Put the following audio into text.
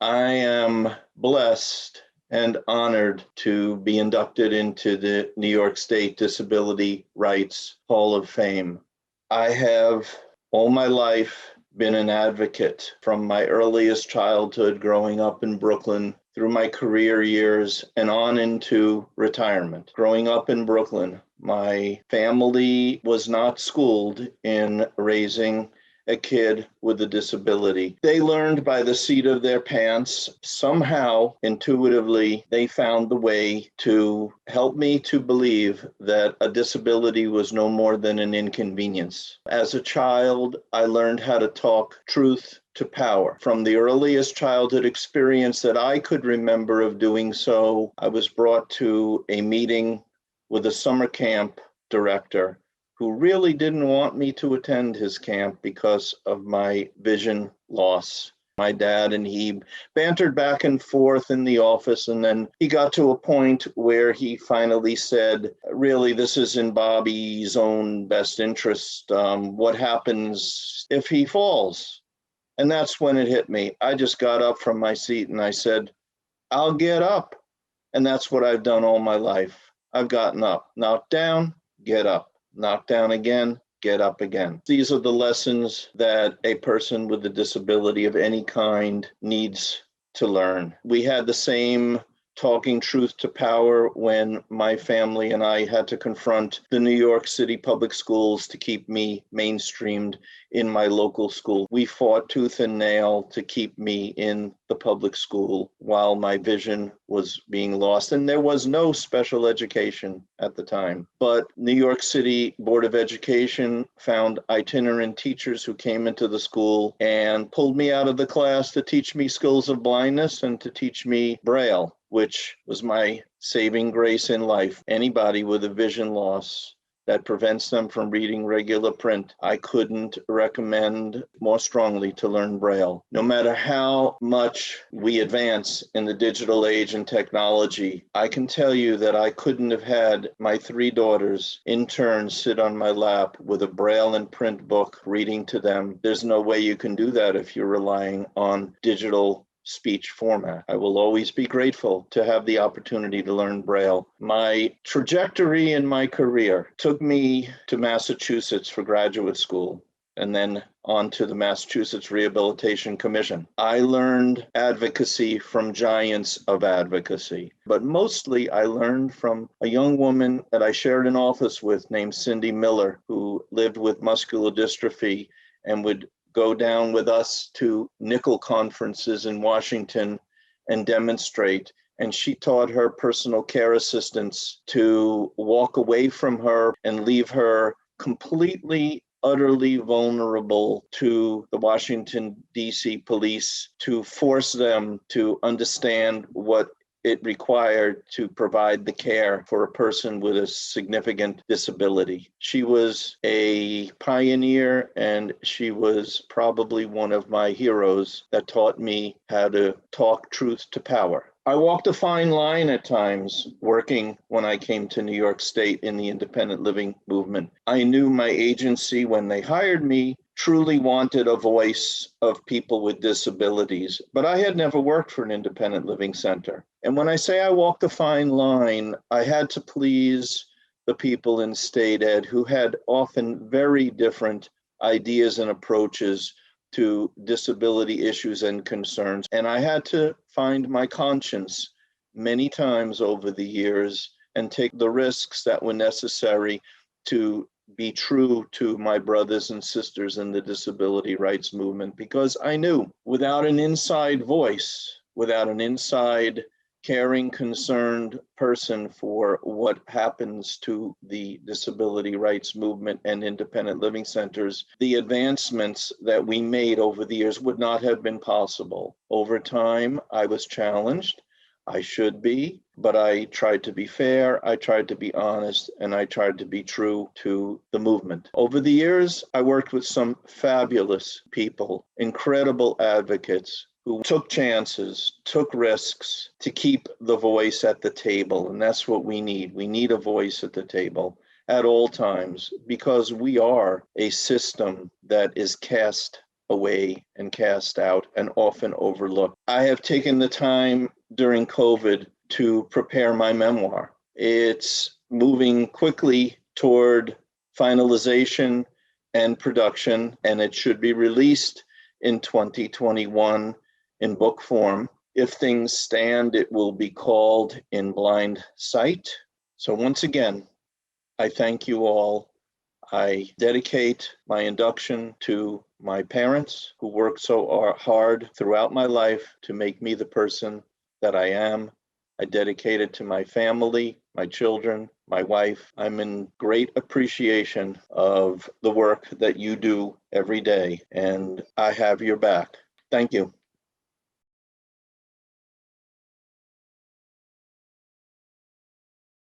I am blessed and honored to be inducted into the New York State Disability Rights Hall of Fame. I have all my life been an advocate from my earliest childhood growing up in Brooklyn through my career years and on into retirement. Growing up in Brooklyn, my family was not schooled in raising a kid with a disability. They learned by the seat of their pants. Somehow, intuitively, they found the way to help me to believe that a disability was no more than an inconvenience. As a child, I learned how to talk truth to power. From the earliest childhood experience that I could remember of doing so, I was brought to a meeting with a summer camp director who really didn't want me to attend his camp because of my vision loss. My dad and he bantered back and forth in the office, and then he got to a point where he finally said, really, this is in Bobby's own best interest. What happens if he falls? And that's when it hit me. I just got up from my seat and I said, I'll get up. And that's what I've done all my life. I've gotten up, knocked down, get up. Knock down again, get up again. These are the lessons that a person with a disability of any kind needs to learn. We had the same talking truth to power when my family and I had to confront the New York City public schools to keep me mainstreamed in my local school. We fought tooth and nail to keep me in the public school while my vision was being lost. And there was no special education at the time. But New York City Board of Education found itinerant teachers who came into the school and pulled me out of the class to teach me skills of blindness and to teach me Braille, which was my saving grace in life. Anybody with a vision loss that prevents them from reading regular print, I couldn't recommend more strongly to learn Braille. No matter how much we advance in the digital age and technology, I can tell you that I couldn't have had my 3 daughters in turn sit on my lap with a Braille and print book reading to them. There's no way you can do that if you're relying on digital speech format. I will always be grateful to have the opportunity to learn Braille. My trajectory in my career took me to Massachusetts for graduate school and then on to the Massachusetts Rehabilitation Commission. I learned advocacy from giants of advocacy, but mostly I learned from a young woman that I shared an office with named Cindy Miller, who lived with muscular dystrophy and would go down with us to nickel conferences in Washington and demonstrate. And she taught her personal care assistants to walk away from her and leave her completely, utterly vulnerable to the Washington, D.C. police, to force them to understand what it required to provide the care for a person with a significant disability. She was a pioneer, and she was probably one of my heroes that taught me how to talk truth to power. I walked a fine line at times working when I came to New York State in the independent living movement. I knew my agency, when they hired me, truly wanted a voice of people with disabilities, but I had never worked for an independent living center. And when I say I walked a fine line, I had to please the people in state ed who had often very different ideas and approaches to disability issues and concerns. And I had to find my conscience many times over the years and take the risks that were necessary to be true to my brothers and sisters in the disability rights movement, because I knew without an inside voice, without an inside caring, concerned person for what happens to the disability rights movement and independent living centers, the advancements that we made over the years would not have been possible. Over time, I was challenged. I should be, but I tried to be fair, I tried to be honest, and I tried to be true to the movement. Over the years, I worked with some fabulous people, incredible advocates who took chances, took risks to keep the voice at the table. And that's what we need. We need a voice at the table at all times, because we are a system that is cast away and cast out and often overlooked. I have taken the time during COVID to prepare my memoir. It's moving quickly toward finalization and production, and it should be released in 2021 in book form. If things stand, it will be called In Blind Sight. So once again, I thank you all. I dedicate my induction to my parents who worked so hard throughout my life to make me the person that I am. I dedicate it to my family, my children, my wife. I'm in great appreciation of the work that you do every day, and I have your back. Thank you.